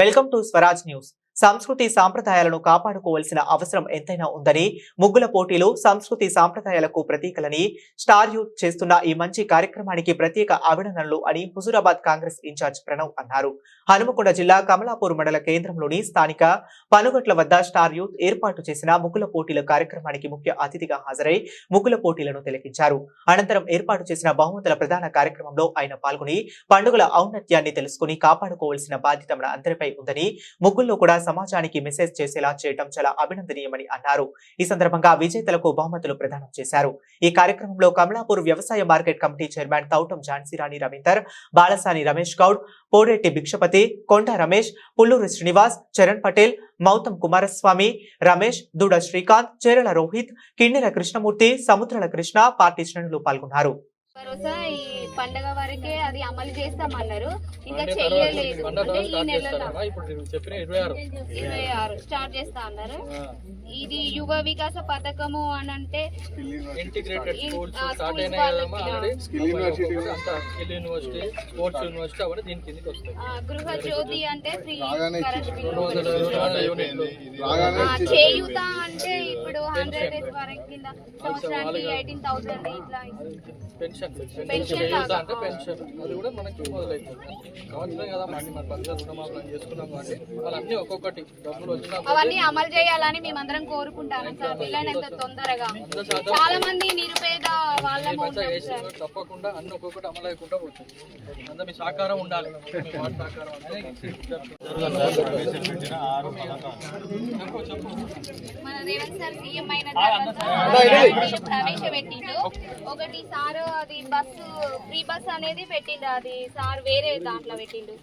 Welcome to Swaraj news. సంస్కృతి సాంప్రదాయాలను కాపాడుకోవాల్సిన అవసరం ఎంతైనా ఉందని, ముగ్గుల పోటీలు సంస్కృతి సాంప్రదాయాలకు ప్రతీకలని స్టార్ యూత్ చేస్తున్న ఈ మంచి కార్యక్రమానికి ప్రత్యేక అభినందనలు అని హుజూరాబాద్ కాంగ్రెస్ ఇన్ఛార్జ్ ప్రణవ్ అన్నారు. హనుమకొండ జిల్లా కమలాపూర్ మండల కేంద్రంలోని స్థానిక పనుగట్ల వద్ద స్టార్ యూత్ ఏర్పాటు చేసిన ముగ్గుల పోటీల కార్యక్రమానికి ముఖ్య అతిథిగా హాజరై ముగ్గుల పోటీలను తిలకించారు. అనంతరం ఏర్పాటు చేసిన బహుమతుల ప్రధాన కార్యక్రమంలో ఆయన పాల్గొని పండుగల ఔన్నత్యాన్ని తెలుసుకుని కాపాడుకోవాల్సిన బాధ్యత మన అందరిపై ఉందని, ముగ్గుల్లో కూడా సమాజానికి మెసేజ్ చేసేలా చేయడం చాలా అభినందనీయమని అన్నారు. ఈ సందర్భంగా విజేతలకు బహుమతులు ప్రదానం చేశారు. ఈ కార్యక్రమంలో కమలాపూర్ వ్యవసాయ market committee chairman Thoutam Jhansirani Ravinder, Balasani Ramesh Goud, Poretti Bhikshapathi, Konda Ramesh, Pulluru Srinivas, Charan Patel, మౌతం Kumaraswamy, Ramesh, దూడ శ్రీకాంత్, చేరల రోహిత్, కిన్నెర కృష్ణమూర్తి, సముద్రాల కృష్ణ, పార్టీ శ్రేణులు పాల్గొన్నారు. భరోసా ఈ పండగ వరకే అది అమలు చేస్తామన్నారు, ఇంకా చెయ్యలేదు. అంటే ఈ నెలలో 26 స్టార్ట్ చేస్తా అన్నారు. ఇది యువ వికాస పథకము అని అంటే గృహ జ్యోతి అంటే ఫ్రీ కరెంట్ బిల్లు, చేయూత అంటే ఇప్పుడు 100 days వరకు కింద సంవత్సరానికి 18,000 ఇట్లా పెన్షన్ అంటే పెన్షన్ అది కూడా మనకి మొదలవుతుంది. కావచ్చు కదా మన పద్ధతి రుణమాఫీ చేసుకున్నాం కాబట్టి వాళ్ళన్నీ ఒక్కొక్కటి డబ్బులు వచ్చినా అవన్నీ అమలు చేయాలని మేమందరం కోరుకుంటాను సార్. వీళ్ళైనంత తొందరగా చాలా మంది నిరుపేద వాళ్ళ తప్పకుండా అన్ని ఒక్కొక్కటి అమలు అయికుండా పోతుంది. అంతా మీ సహకారం ఉండాలి. వాటి సహకారం మన రేవంత్ సార్ సీఎం అయిన తర్వాత ప్రవేశపెట్టిండు. ఒకటి సార్ అది బస్సు ఫ్రీ బస్ అనేది పెట్టిండు, అది సార్ వేరే దాంట్లో పెట్టిండు.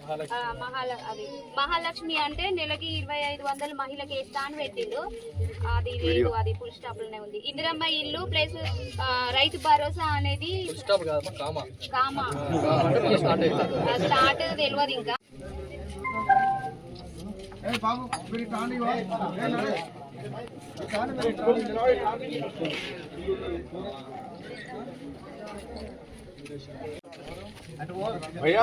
మహాలక్ష్మి అంటే నెలకి 2,500 మహిళకి ఇస్తా అని పెట్టిండు. అది లేదు, అది ఫుల్ స్టాప్ లోనే ఉంది. ఇందిరమ్మ ఇల్లు ప్లస్ రైతు భరోసా అనేది కామా స్టార్ట్ తెలియదు ఇంకా. भैया